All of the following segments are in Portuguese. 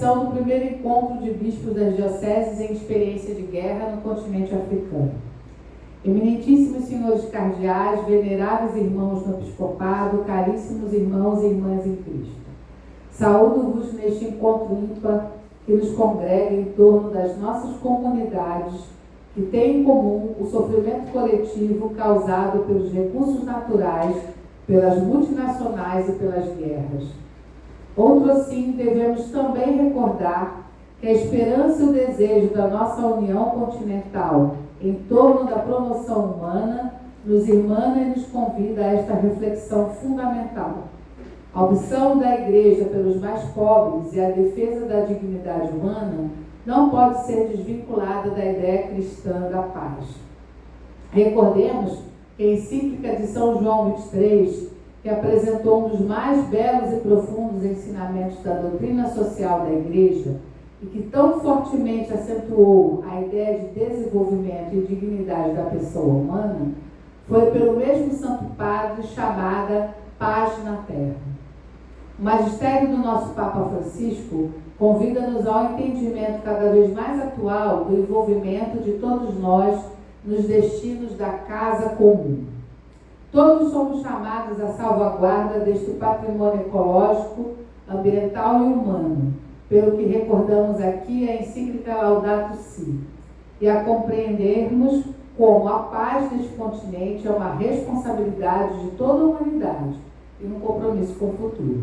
edição do primeiro encontro de bispos das dioceses em experiência de guerra no continente africano. Eminentíssimos senhores cardeais, veneráveis irmãos no episcopado, caríssimos irmãos e irmãs em Cristo. Saúdo-vos neste encontro ímpar que nos congrega em torno das nossas comunidades, que têm em comum o sofrimento coletivo causado pelos recursos naturais, pelas multinacionais e pelas guerras. Outro assim, devemos também recordar que a esperança e o desejo da nossa união continental em torno da promoção humana nos irmana e nos convida a esta reflexão fundamental. A opção da Igreja pelos mais pobres e a defesa da dignidade humana não pode ser desvinculada da ideia cristã da paz. Recordemos que a encíclica de São João 23, que apresentou um dos mais belos e profundos ensinamentos da doutrina social da Igreja e que tão fortemente acentuou a ideia de desenvolvimento e dignidade da pessoa humana, foi pelo mesmo Santo Padre chamada Paz na Terra. O magistério do nosso Papa Francisco convida-nos ao entendimento cada vez mais atual do envolvimento de todos nós nos destinos da casa comum. Todos somos chamados à salvaguarda deste patrimônio ecológico, ambiental e humano, pelo que recordamos aqui a encíclica Laudato Si, e a compreendermos como a paz deste continente é uma responsabilidade de toda a humanidade e um compromisso com o futuro.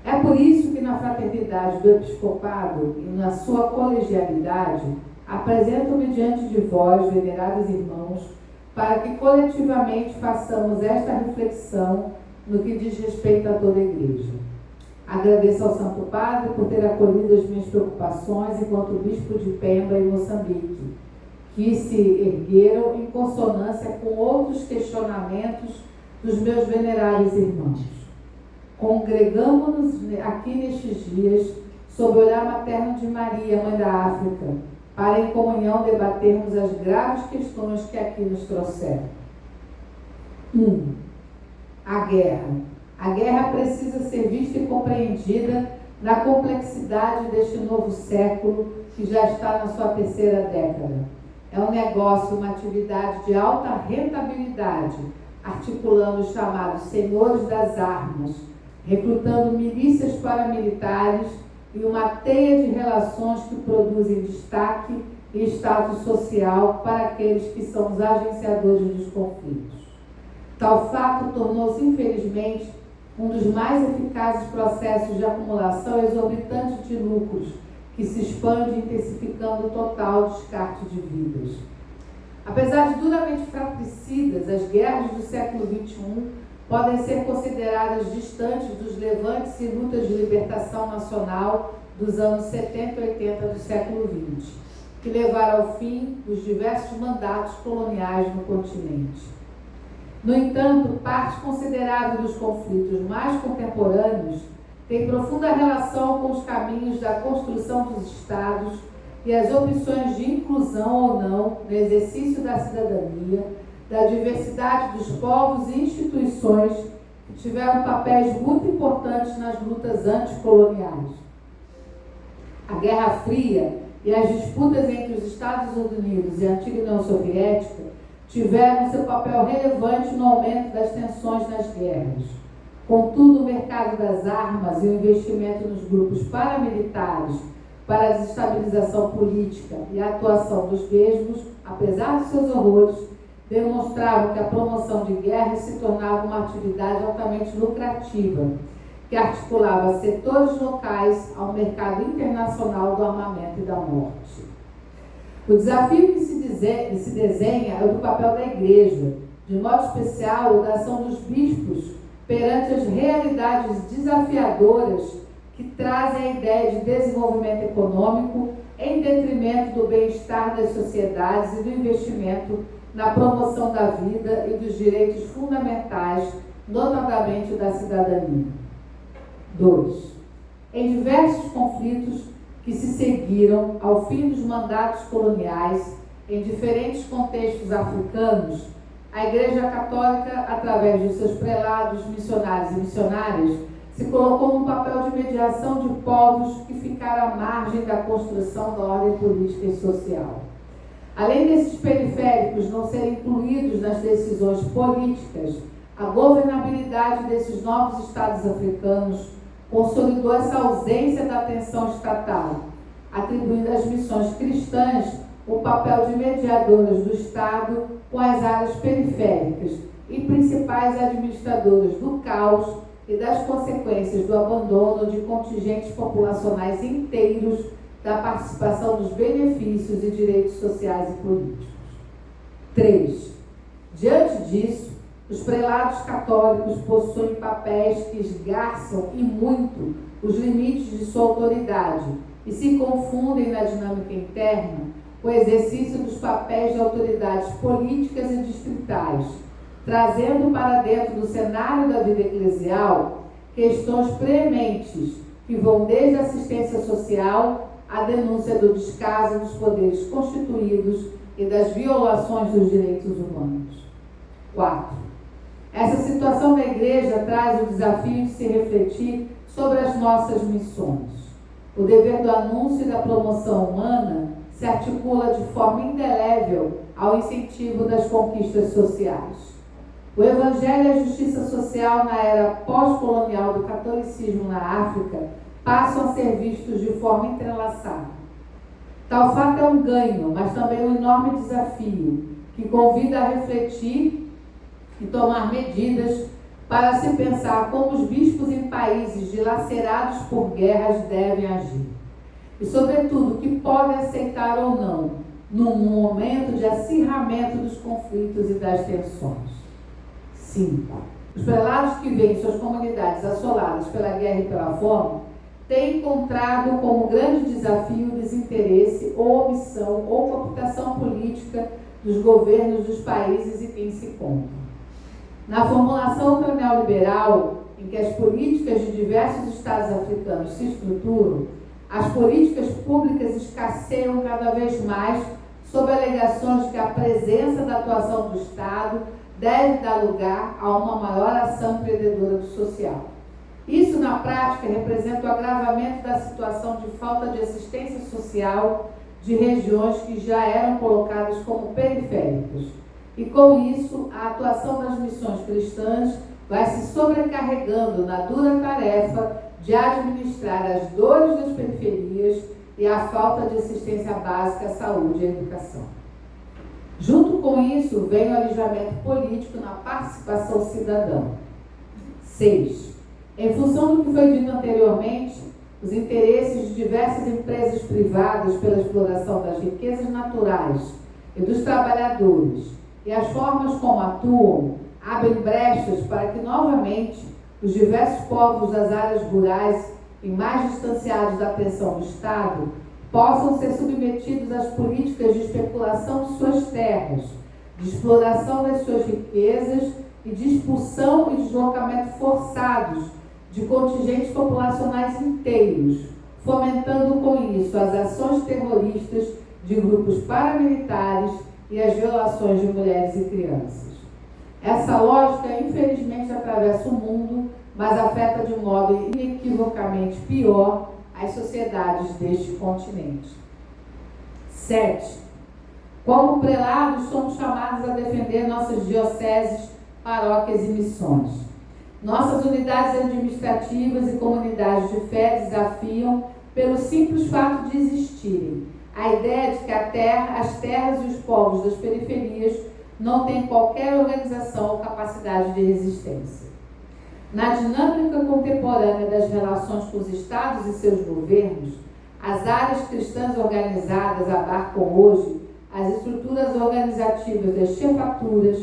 É por isso que na fraternidade do episcopado e na sua colegialidade apresento-me diante de vós, venerados irmãos, para que coletivamente façamos esta reflexão no que diz respeito a toda a Igreja. Agradeço ao Santo Padre por ter acolhido as minhas preocupações enquanto bispo de Pemba e Moçambique, que se ergueram em consonância com outros questionamentos dos meus veneráveis irmãos. Congregamo-nos aqui nestes dias sob o olhar materno de Maria, Mãe da África, para em comunhão debatermos as graves questões que aqui nos trouxeram. 1. A guerra. A guerra precisa ser vista e compreendida na complexidade deste novo século que já está na sua terceira década. É um negócio, uma atividade de alta rentabilidade, articulando os chamados senhores das armas, recrutando milícias paramilitares e uma teia de relações que produzem destaque e status social para aqueles que são os agenciadores dos conflitos. Tal fato tornou-se, infelizmente, um dos mais eficazes processos de acumulação exorbitante de lucros, que se expande intensificando o total descarte de vidas. Apesar de duramente fratricidas, as guerras do século XXI podem ser consideradas distantes dos levantes e lutas de libertação nacional dos anos 70 e 80 do século XX, que levaram ao fim dos diversos mandatos coloniais no continente. No entanto, parte considerável dos conflitos mais contemporâneos tem profunda relação com os caminhos da construção dos Estados e as opções de inclusão ou não no exercício da cidadania, da diversidade dos povos e instituições que tiveram papéis muito importantes nas lutas anticoloniais. A Guerra Fria e as disputas entre os Estados Unidos e a antiga União Soviética tiveram seu papel relevante no aumento das tensões nas guerras. Contudo, o mercado das armas e o investimento nos grupos paramilitares para a desestabilização política e a atuação dos mesmos, apesar de seus horrores, demonstravam que a promoção de guerras se tornava uma atividade altamente lucrativa, que articulava setores locais ao mercado internacional do armamento e da morte. O desafio que se desenha é o do papel da Igreja, de modo especial o da ação dos bispos perante as realidades desafiadoras que trazem a ideia de desenvolvimento econômico em detrimento do bem-estar das sociedades e do investimento na promoção da vida e dos direitos fundamentais, notadamente da cidadania. 2. Em diversos conflitos que se seguiram ao fim dos mandatos coloniais em diferentes contextos africanos, a Igreja Católica, através dos seus prelados, missionários e missionárias, se colocou no papel de mediação de povos que ficaram à margem da construção da ordem política e social. Além desses periféricos não serem incluídos nas decisões políticas, a governabilidade desses novos estados africanos consolidou essa ausência da atenção estatal, atribuindo às missões cristãs o papel de mediadoras do Estado com as áreas periféricas e principais administradoras do caos e das consequências do abandono de contingentes populacionais inteiros da participação dos benefícios e direitos sociais e políticos. 3. Diante disso, os prelados católicos possuem papéis que esgarçam e muito os limites de sua autoridade e se confundem na dinâmica interna com o exercício dos papéis de autoridades políticas e distritais, trazendo para dentro do cenário da vida eclesial questões prementes que vão desde a assistência social à denúncia do descaso dos poderes constituídos e das violações dos direitos humanos. 4. Essa situação da Igreja traz o desafio de se refletir sobre as nossas missões. O dever do anúncio e da promoção humana se articula de forma indelével ao incentivo das conquistas sociais. O Evangelho e a justiça social na era pós-colonial do catolicismo na África passam a ser vistos de forma entrelaçada. Tal fato é um ganho, mas também um enorme desafio, que convida a refletir e tomar medidas para se pensar como os bispos em países dilacerados por guerras devem agir. E, sobretudo, o que podem aceitar ou não num momento de acirramento dos conflitos e das tensões. 5. Os prelados que veem suas comunidades assoladas pela guerra e pela fome têm encontrado como grande desafio o desinteresse ou omissão ou cooptação política dos governos dos países em que se encontram. Na formulação neoliberal, em que as políticas de diversos estados africanos se estruturam, as políticas públicas escasseiam cada vez mais sob alegações de que a presença da atuação do Estado deve dar lugar a uma maior ação empreendedora do social. Isso, na prática, representa o agravamento da situação de falta de assistência social de regiões que já eram colocadas como periféricas. E, com isso, a atuação das missões cristãs vai se sobrecarregando na dura tarefa de administrar as dores das periferias e a falta de assistência básica à saúde e à educação. Junto com isso, vem o alijamento político na participação cidadã. 6. Em função do que foi dito anteriormente, os interesses de diversas empresas privadas pela exploração das riquezas naturais e dos trabalhadores e as formas como atuam abrem brechas para que, novamente, os diversos povos das áreas rurais e mais distanciados da atenção do Estado possam ser submetidos às políticas de especulação de suas terras, de exploração das suas riquezas e de expulsão e deslocamento forçados de contingentes populacionais inteiros, fomentando com isso as ações terroristas de grupos paramilitares e as violações de mulheres e crianças. Essa lógica, infelizmente, atravessa o mundo, mas afeta de modo inequivocamente pior as sociedades deste continente. 7. Como prelados, somos chamados a defender nossas dioceses, paróquias e missões. Nossas unidades administrativas e comunidades de fé desafiam pelo simples fato de existirem a ideia de que as terras e os povos das periferias não têm qualquer organização ou capacidade de resistência. Na dinâmica contemporânea das relações com os estados e seus governos, as áreas cristãs organizadas abarcam hoje as estruturas organizativas das chefaturas,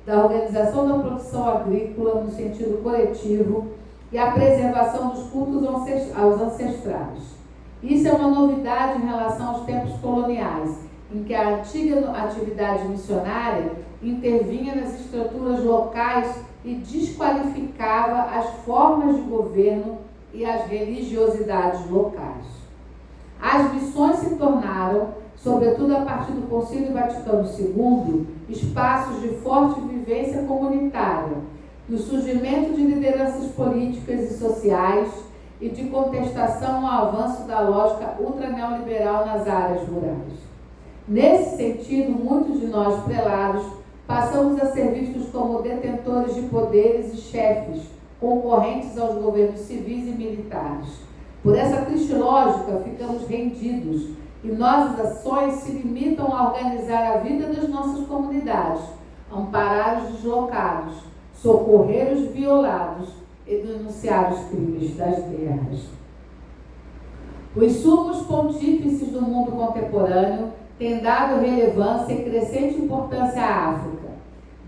da organização da produção agrícola no sentido coletivo e a preservação dos cultos aos ancestrais. Isso é uma novidade em relação aos tempos coloniais, em que a antiga atividade missionária intervinha nas estruturas locais e desqualificava as formas de governo e as religiosidades locais. As missões se tornaram, sobretudo a partir do Concílio Vaticano II, espaços de forte vivência comunitária, no surgimento de lideranças políticas e sociais e de contestação ao avanço da lógica ultraneoliberal nas áreas rurais. Nesse sentido, muitos de nós prelados passamos a ser vistos como detentores de poderes e chefes, concorrentes aos governos civis e militares. Por essa triste lógica, ficamos rendidos e nossas ações se limitam a organizar a vida das nossas comunidades, amparar os deslocados, socorrer os violados e denunciar os crimes das guerras. Os sumos pontífices do mundo contemporâneo têm dado relevância e crescente importância à África.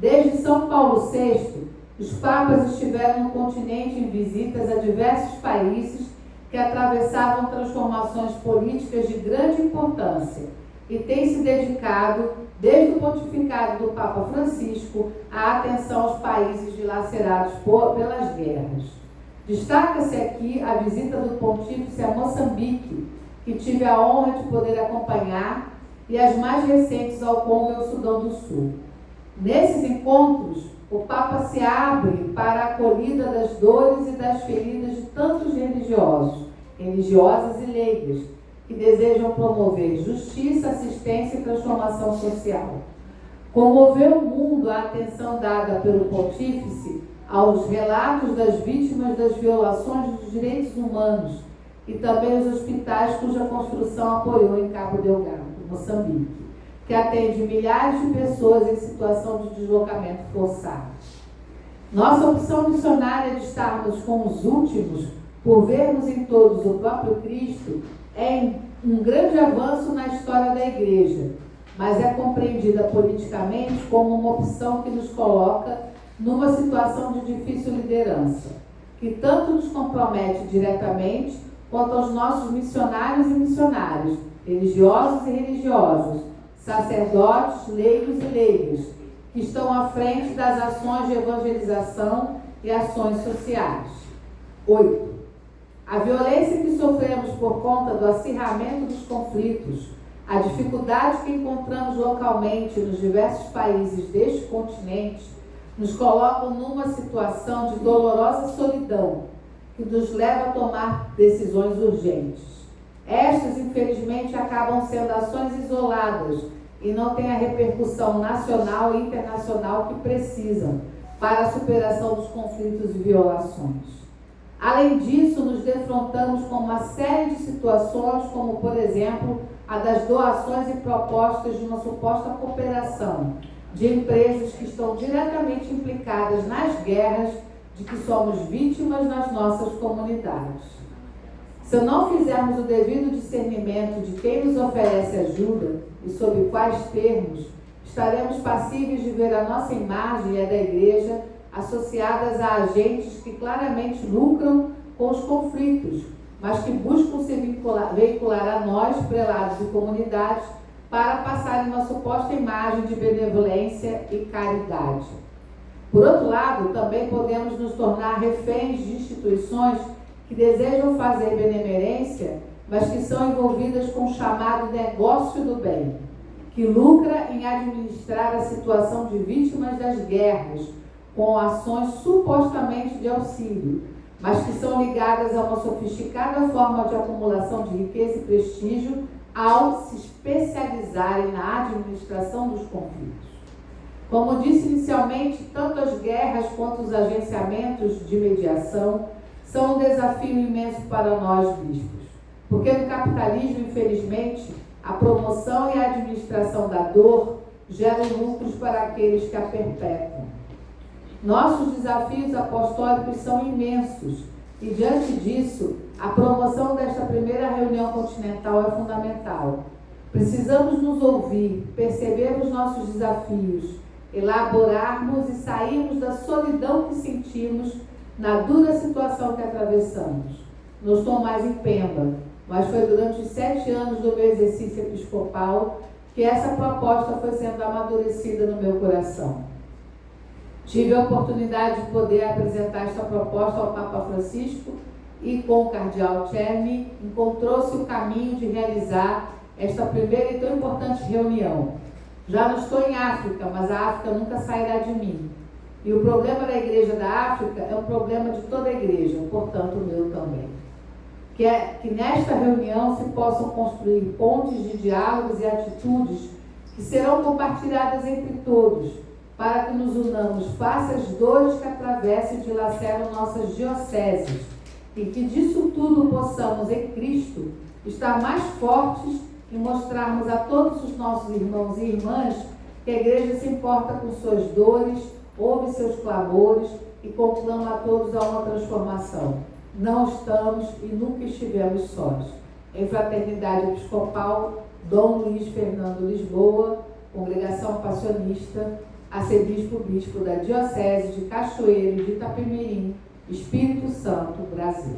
Desde São Paulo VI, os papas estiveram no continente em visitas a diversos países que atravessavam transformações políticas de grande importância e têm se dedicado, desde o pontificado do Papa Francisco, à atenção aos países dilacerados pelas guerras. Destaca-se aqui a visita do pontífice a Moçambique, que tive a honra de poder acompanhar, e as mais recentes ao Congo e ao Sudão do Sul. Nesses encontros, o Papa se abre para a acolhida das dores e das feridas de tantos religiosos, religiosas e leigas, que desejam promover justiça, assistência e transformação social. Comoveu o mundo a atenção dada pelo pontífice aos relatos das vítimas das violações dos direitos humanos e também os hospitais cuja construção apoiou em Cabo Delgado, Moçambique, que atende milhares de pessoas em situação de deslocamento forçado. Nossa opção missionária de estarmos com os últimos, por vermos em todos o próprio Cristo, é um grande avanço na história da Igreja, mas é compreendida politicamente como uma opção que nos coloca numa situação de difícil liderança, que tanto nos compromete diretamente quanto aos nossos missionários e missionárias, religiosos e religiosas, sacerdotes, leigos e leigas, que estão à frente das ações de evangelização e ações sociais. 8. A violência que sofremos por conta do acirramento dos conflitos, a dificuldade que encontramos localmente nos diversos países deste continente, nos colocam numa situação de dolorosa solidão, que nos leva a tomar decisões urgentes. Estas, infelizmente, acabam sendo ações isoladas e não têm a repercussão nacional e internacional que precisam para a superação dos conflitos e violações. Além disso, nos defrontamos com uma série de situações, como, por exemplo, a das doações e propostas de uma suposta cooperação de empresas que estão diretamente implicadas nas guerras de que somos vítimas nas nossas comunidades. Se não fizermos o devido discernimento de quem nos oferece ajuda e sob quais termos, estaremos passíveis de ver a nossa imagem e a da Igreja associadas a agentes que claramente lucram com os conflitos, mas que buscam se veicular a nós, prelados e comunidades, para passarem uma suposta imagem de benevolência e caridade. Por outro lado, também podemos nos tornar reféns de instituições que desejam fazer benemerência, mas que são envolvidas com o chamado negócio do bem, que lucra em administrar a situação de vítimas das guerras, com ações supostamente de auxílio, mas que são ligadas a uma sofisticada forma de acumulação de riqueza e prestígio ao se especializarem na administração dos conflitos. Como disse inicialmente, tanto as guerras quanto os agenciamentos de mediação são um desafio imenso para nós bispos, porque no capitalismo, infelizmente, a promoção e a administração da dor geram lucros para aqueles que a perpetuam. Nossos desafios apostólicos são imensos e, diante disso, a promoção desta primeira reunião continental é fundamental. Precisamos nos ouvir, perceber os nossos desafios, elaborarmos e sairmos da solidão que sentimos na dura situação que atravessamos. Não estou mais em Pemba, mas foi durante os 7 anos do meu exercício episcopal que essa proposta foi sendo amadurecida no meu coração. Tive a oportunidade de poder apresentar esta proposta ao Papa Francisco e com o Cardeal Czerny encontrou-se o caminho de realizar esta primeira e tão importante reunião. Já não estou em África, mas a África nunca sairá de mim. E o problema da igreja da África é um problema de toda a igreja, portanto o meu também. Que nesta reunião se possam construir pontes de diálogos e atitudes que serão compartilhadas entre todos, para que nos unamos face às dores que atravessam e dilaceram nossas dioceses, e que disso tudo possamos, em Cristo, estar mais fortes e mostrarmos a todos os nossos irmãos e irmãs que a igreja se importa com suas dores, ouve seus clamores e conclama a todos a uma transformação. Não estamos e nunca estivemos sós. Em Fraternidade Episcopal, Dom Luiz Fernando Lisboa, Congregação Passionista, Arcebispo-Bispo da Diocese de Cachoeiro de Itapemirim, Espírito Santo, Brasil.